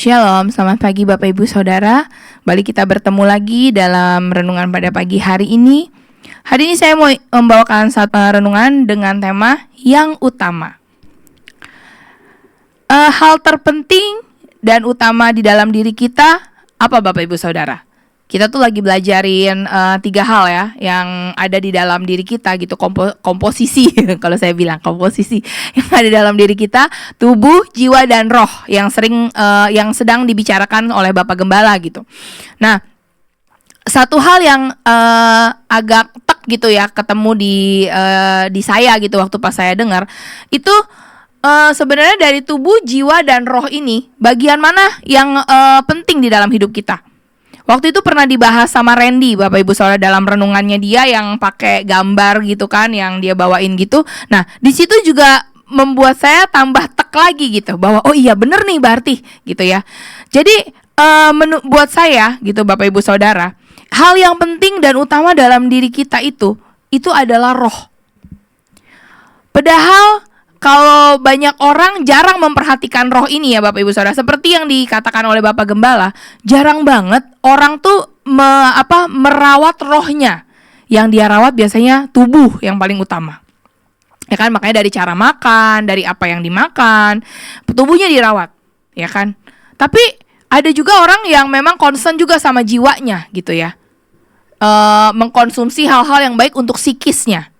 Shalom, selamat pagi Bapak Ibu Saudara. Balik kita bertemu lagi dalam renungan pada pagi hari ini. Hari ini saya mau membawakan satu renungan dengan tema yang utama. Hal terpenting dan utama di dalam diri kita apa Bapak Ibu Saudara? Kita tuh lagi belajarin 3 hal ya yang ada di dalam diri kita gitu, komposisi kalau saya bilang komposisi yang ada di dalam diri kita, tubuh, jiwa dan roh yang sedang dibicarakan oleh Bapak Gembala gitu. Nah, satu hal yang agak tek gitu ya ketemu di saya gitu waktu pas saya dengar itu sebenarnya dari tubuh, jiwa dan roh ini bagian mana yang penting di dalam hidup kita. Waktu itu pernah dibahas sama Randy, Bapak Ibu Saudara, dalam renungannya dia yang pakai gambar gitu kan, yang dia bawain gitu. Nah, di situ juga membuat saya tambah tek lagi gitu, bahwa oh iya bener nih berarti gitu ya. Jadi buat saya gitu Bapak Ibu Saudara, hal yang penting dan utama dalam diri kita itu adalah roh. Padahal kalau banyak orang jarang memperhatikan roh ini ya Bapak Ibu Saudara. Seperti yang dikatakan oleh Bapak Gembala, jarang banget orang tuh merawat rohnya. Yang dia rawat biasanya tubuh yang paling utama. Ya kan, makanya dari cara makan, dari apa yang dimakan, tubuhnya dirawat, ya kan. Tapi ada juga orang yang memang concern juga sama jiwanya gitu ya. Mengkonsumsi hal-hal yang baik untuk psikisnya.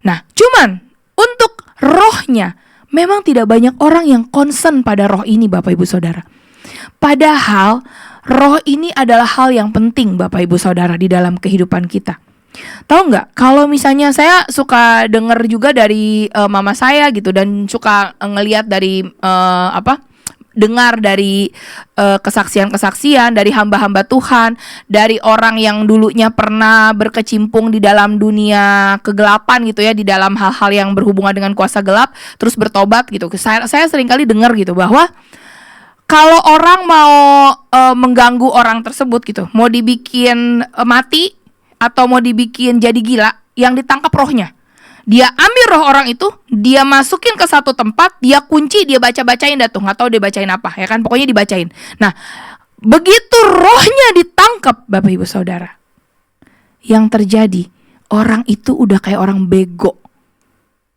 Nah, cuman untuk rohnya, memang tidak banyak orang yang concern pada roh ini Bapak Ibu Saudara. Padahal roh ini adalah hal yang penting Bapak Ibu Saudara di dalam kehidupan kita. Tahu nggak? Kalau misalnya saya suka dengar juga dari mama saya gitu, dan suka ngelihat dari dengar dari kesaksian-kesaksian dari hamba-hamba Tuhan, dari orang yang dulunya pernah berkecimpung di dalam dunia kegelapan gitu ya, di dalam hal-hal yang berhubungan dengan kuasa gelap, terus bertobat gitu. Saya seringkali dengar gitu bahwa kalau orang mau mengganggu orang tersebut gitu, mau dibikin mati atau mau dibikin jadi gila, yang ditangkap rohnya. Dia ambil roh orang itu, dia masukin ke satu tempat, dia kunci, dia baca-bacain dah tuh, nggak tahu dia bacain apa, ya kan, pokoknya dibacain. Nah, begitu rohnya ditangkap, Bapak Ibu Saudara, yang terjadi, orang itu udah kayak orang bego.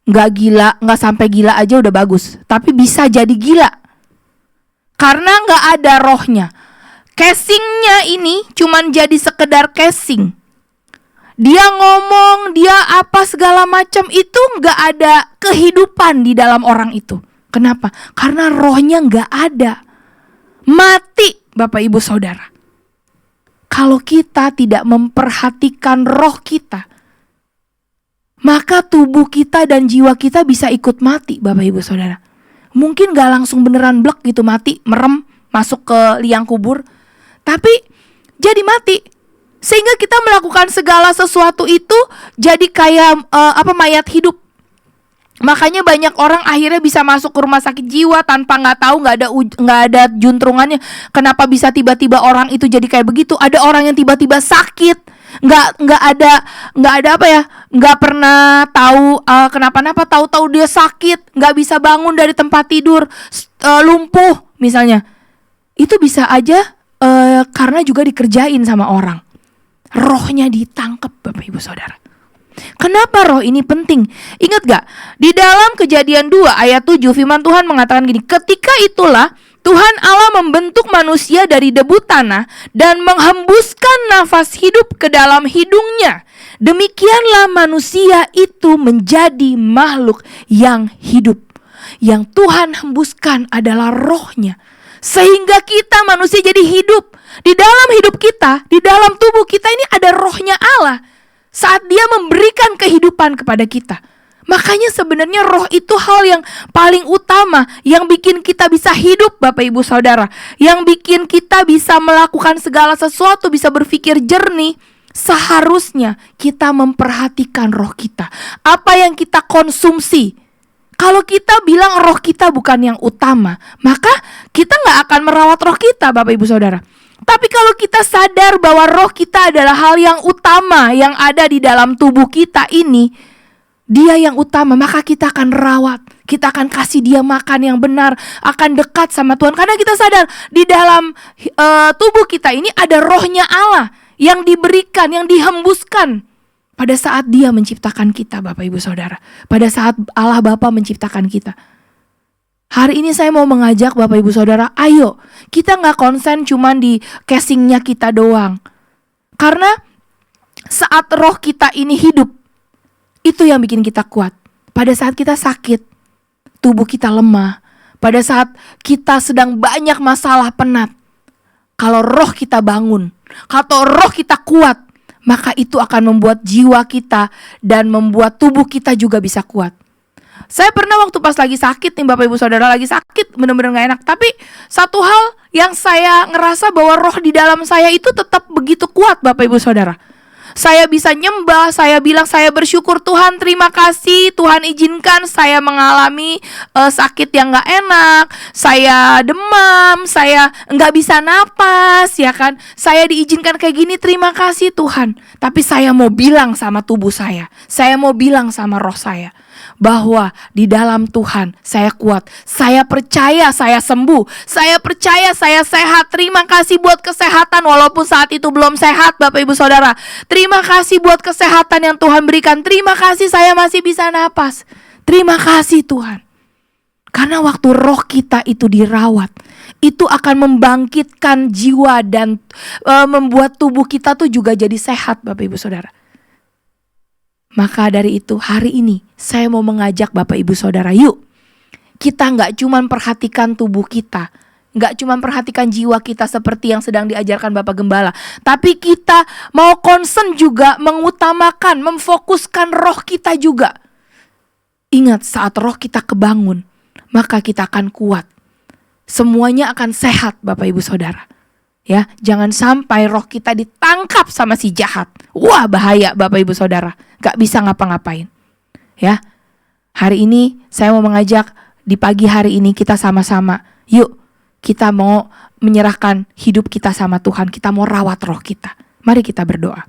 Nggak gila, nggak sampai gila aja udah bagus, tapi bisa jadi gila. Karena nggak ada rohnya. Casingnya ini cuman jadi sekedar casing. Dia ngomong, dia apa segala macam, itu nggak ada kehidupan di dalam orang itu. Kenapa? Karena rohnya nggak ada. Mati Bapak Ibu Saudara. Kalau kita tidak memperhatikan roh kita, maka tubuh kita dan jiwa kita bisa ikut mati Bapak Ibu Saudara. Mungkin nggak langsung beneran blek gitu mati, merem, masuk ke liang kubur, tapi jadi mati. Sehingga kita melakukan segala sesuatu itu jadi kayak mayat hidup. Makanya banyak orang akhirnya bisa masuk ke rumah sakit jiwa tanpa nggak ada juntrungannya. Kenapa bisa tiba-tiba orang itu jadi kayak begitu? Ada orang yang tiba-tiba sakit, nggak pernah tahu kenapa-napa, tahu-tahu dia sakit, nggak bisa bangun dari tempat tidur, lumpuh misalnya. Itu bisa aja karena juga dikerjain sama orang. Rohnya ditangkap Bapak Ibu Saudara. Kenapa roh ini penting? Ingat gak? Di dalam Kejadian 2 ayat 7 firman Tuhan mengatakan gini, ketika itulah Tuhan Allah membentuk manusia dari debu tanah dan menghembuskan nafas hidup ke dalam hidungnya. Demikianlah manusia itu menjadi makhluk yang hidup. Yang Tuhan hembuskan adalah rohnya, sehingga kita manusia jadi hidup. Di dalam hidup kita, di dalam tubuh kita ini ada rohnya Allah saat dia memberikan kehidupan kepada kita. Makanya sebenarnya roh itu hal yang paling utama, yang bikin kita bisa hidup Bapak Ibu Saudara, yang bikin kita bisa melakukan segala sesuatu, bisa berpikir jernih. Seharusnya kita memperhatikan roh kita, apa yang kita konsumsi. Kalau kita bilang roh kita bukan yang utama, maka kita gak akan merawat roh kita Bapak Ibu Saudara. Tapi kalau kita sadar bahwa roh kita adalah hal yang utama yang ada di dalam tubuh kita ini, dia yang utama, maka kita akan rawat, Kita akan kasih dia makan yang benar, akan dekat sama Tuhan. Karena kita sadar di dalam tubuh kita ini ada rohnya Allah yang diberikan, yang dihembuskan pada saat dia menciptakan kita, Bapak Ibu Saudara. Pada saat Allah Bapa menciptakan kita. Hari ini saya mau mengajak Bapak Ibu Saudara, ayo kita gak konsen cuman di casingnya kita doang. Karena saat roh kita ini hidup, itu yang bikin kita kuat. Pada saat kita sakit, tubuh kita lemah. Pada saat kita sedang banyak masalah penat, kalau roh kita bangun, kalau roh kita kuat, maka itu akan membuat jiwa kita dan membuat tubuh kita juga bisa kuat. Saya pernah waktu pas lagi sakit nih Bapak Ibu Saudara, lagi sakit bener-bener gak enak. Tapi satu hal yang saya ngerasa bahwa roh di dalam saya itu tetap begitu kuat Bapak Ibu Saudara. Saya bisa nyembah, saya bilang saya bersyukur Tuhan, terima kasih Tuhan izinkan saya mengalami sakit yang gak enak. Saya demam, saya gak bisa napas ya kan. Saya diizinkan kayak gini, terima kasih Tuhan. Tapi saya mau bilang sama tubuh saya mau bilang sama roh saya bahwa di dalam Tuhan saya kuat. Saya percaya saya sembuh. Saya percaya saya sehat. Terima kasih buat kesehatan walaupun saat itu belum sehat Bapak Ibu Saudara. Terima kasih buat kesehatan yang Tuhan berikan. Terima kasih saya masih bisa napas. Terima kasih Tuhan. Karena waktu roh kita itu dirawat, itu akan membangkitkan jiwa dan membuat tubuh kita tuh juga jadi sehat Bapak Ibu Saudara. Maka dari itu hari ini saya mau mengajak Bapak Ibu Saudara, yuk kita gak cuma perhatikan tubuh kita, gak cuma perhatikan jiwa kita seperti yang sedang diajarkan Bapak Gembala, tapi kita mau concern juga mengutamakan, memfokuskan roh kita juga. Ingat saat roh kita kebangun, maka kita akan kuat. Semuanya akan sehat Bapak Ibu Saudara. Ya, jangan sampai roh kita ditangkap sama si jahat. Wah, bahaya Bapak Ibu Saudara. Gak bisa ngapa-ngapain. Ya. Hari ini saya mau mengajak di pagi hari ini kita sama-sama, yuk kita mau menyerahkan hidup kita sama Tuhan. Kita mau rawat roh kita. Mari kita berdoa.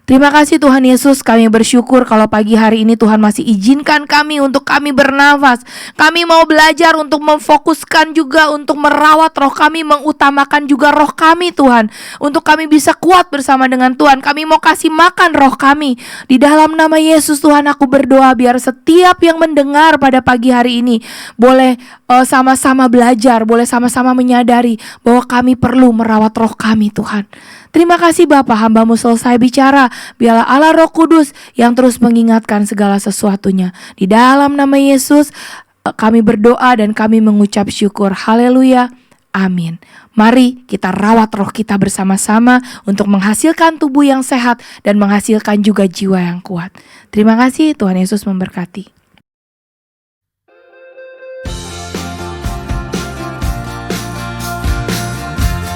Terima kasih Tuhan Yesus, kami bersyukur kalau pagi hari ini Tuhan masih izinkan kami untuk kami bernafas. Kami mau belajar untuk memfokuskan juga untuk merawat roh kami, mengutamakan juga roh kami Tuhan. Untuk kami bisa kuat bersama dengan Tuhan. Kami mau kasih makan roh kami. Di dalam nama Yesus Tuhan aku berdoa biar setiap yang mendengar pada pagi hari ini boleh sama-sama belajar, boleh sama-sama menyadari bahwa kami perlu merawat roh kami Tuhan. Terima kasih Bapa, hamba-Mu selesai bicara. Biarlah Allah Roh Kudus yang terus mengingatkan segala sesuatunya. Di dalam nama Yesus kami berdoa dan kami mengucap syukur. Haleluya. Amin. Mari kita rawat roh kita bersama-sama untuk menghasilkan tubuh yang sehat dan menghasilkan juga jiwa yang kuat. Terima kasih, Tuhan Yesus memberkati.